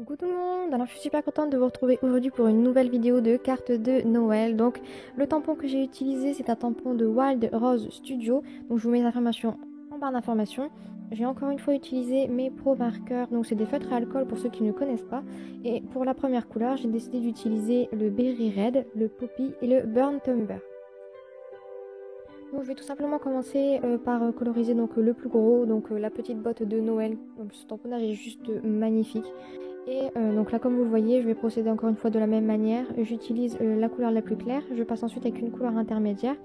Coucou tout le monde, alors je suis super contente de vous retrouver aujourd'hui pour une nouvelle vidéo de cartes de Noël. Donc le tampon que j'ai utilisé, c'est un tampon de Wild Rose Studio, donc je vous mets les informations en barre d'informations. J'ai encore une fois utilisé mes Pro Markers, donc c'est des feutres à alcool pour ceux qui ne connaissent pas. Et pour la première couleur, j'ai décidé d'utiliser le Berry Red, le Poppy et le Burnt Umber. Donc je vais tout simplement commencer par coloriser donc, le plus gros, donc la petite botte de Noël. Donc ce tamponnage est juste magnifique. Et donc là, comme vous le voyez, je vais procéder encore une fois de la même manière. J'utilise la couleur la plus claire, je passe ensuite avec une couleur intermédiaire.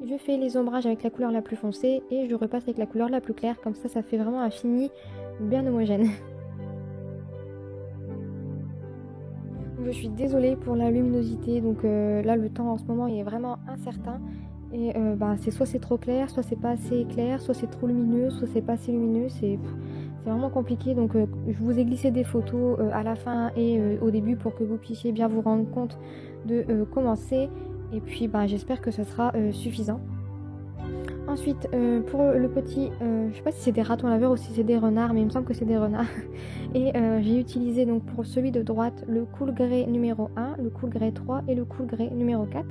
Je fais les ombrages avec la couleur la plus foncée et je repasse avec la couleur la plus claire. Comme ça fait vraiment un fini bien homogène. Je suis désolée pour la luminosité, donc là le temps en ce moment il est vraiment incertain. Et c'est soit c'est trop clair, soit c'est pas assez clair, soit c'est trop lumineux, soit c'est pas assez lumineux, c'est vraiment compliqué. Donc je vous ai glissé des photos à la fin et au début pour que vous puissiez bien vous rendre compte de comment c'est. Et puis j'espère que ce sera suffisant. Ensuite, pour le petit, je sais pas si c'est des ratons laveurs ou si c'est des renards, mais il me semble que c'est des renards. Et j'ai utilisé donc pour celui de droite le Cool Grey numéro 1, le Cool Grey 3 et le Cool Grey numéro 4.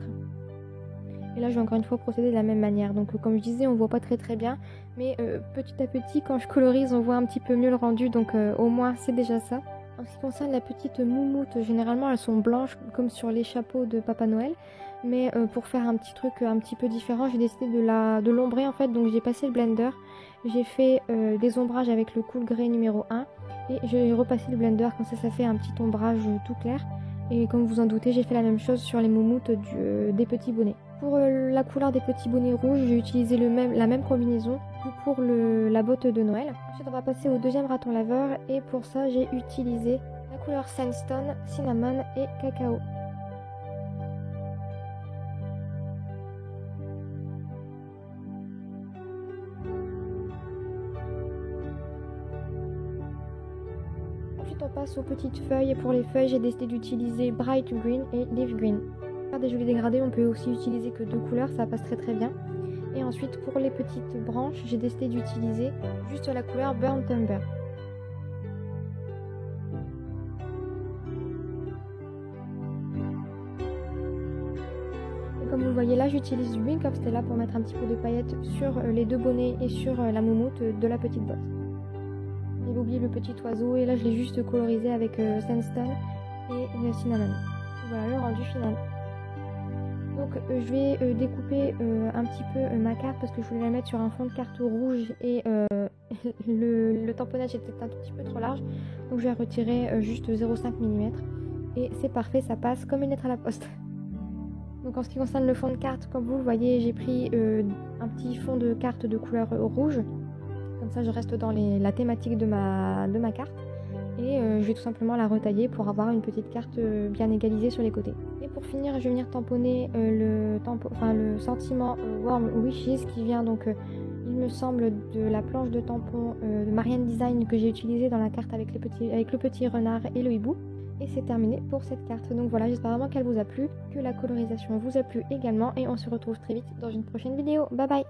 Et là, je vais encore une fois procéder de la même manière. Donc comme je disais, on voit pas très bien, mais petit à petit, quand je colorise, on voit un petit peu mieux le rendu, donc au moins c'est déjà ça. En ce qui concerne la petite moumoute, généralement elles sont blanches comme sur les chapeaux de Papa Noël. Mais pour faire un petit truc un petit peu différent, j'ai décidé de l'ombrer en fait. Donc j'ai passé le blender, j'ai fait des ombrages avec le Cool Grey numéro 1 et j'ai repassé le blender, comme ça fait un petit ombrage tout clair. Et comme vous en doutez, j'ai fait la même chose sur les moumoutes des petits bonnets. Pour la couleur des petits bonnets rouges, j'ai utilisé la même combinaison que pour la botte de Noël. Ensuite, on va passer au deuxième raton laveur et pour ça, j'ai utilisé la couleur Sandstone, Cinnamon et Cacao. Ensuite, on passe aux petites feuilles et pour les feuilles, j'ai décidé d'utiliser Bright Green et Leaf Green. Pour faire des jolis dégradés, on peut aussi utiliser que deux couleurs, ça passe très bien. Et ensuite, pour les petites branches, j'ai décidé d'utiliser juste la couleur Burnt Umber. Et comme vous le voyez là, j'utilise du Wink of Stella pour mettre un petit peu de paillettes sur les deux bonnets et sur la moumoute de la petite botte. J'avais oublié le petit oiseau et là je l'ai juste colorisé avec Sandstone et Cinnamon. Voilà le rendu final. Donc je vais découper un petit peu ma carte parce que je voulais la mettre sur un fond de carte rouge et le tamponnage était un tout petit peu trop large. Donc je vais retirer juste 0,5 mm et c'est parfait, ça passe comme une lettre à la poste. Donc en ce qui concerne le fond de carte, comme vous le voyez, j'ai pris un petit fond de carte de couleur rouge. Comme ça je reste dans la thématique de ma carte. Et je vais tout simplement la retailler pour avoir une petite carte bien égalisée sur les côtés. Et pour finir, je vais venir tamponner le sentiment Warm Wishes qui vient donc, il me semble, de la planche de tampon de Marianne Design que j'ai utilisée dans la carte avec le petit renard et le hibou. Et c'est terminé pour cette carte. Donc voilà, j'espère vraiment qu'elle vous a plu, que la colorisation vous a plu également. Et on se retrouve très vite dans une prochaine vidéo. Bye bye!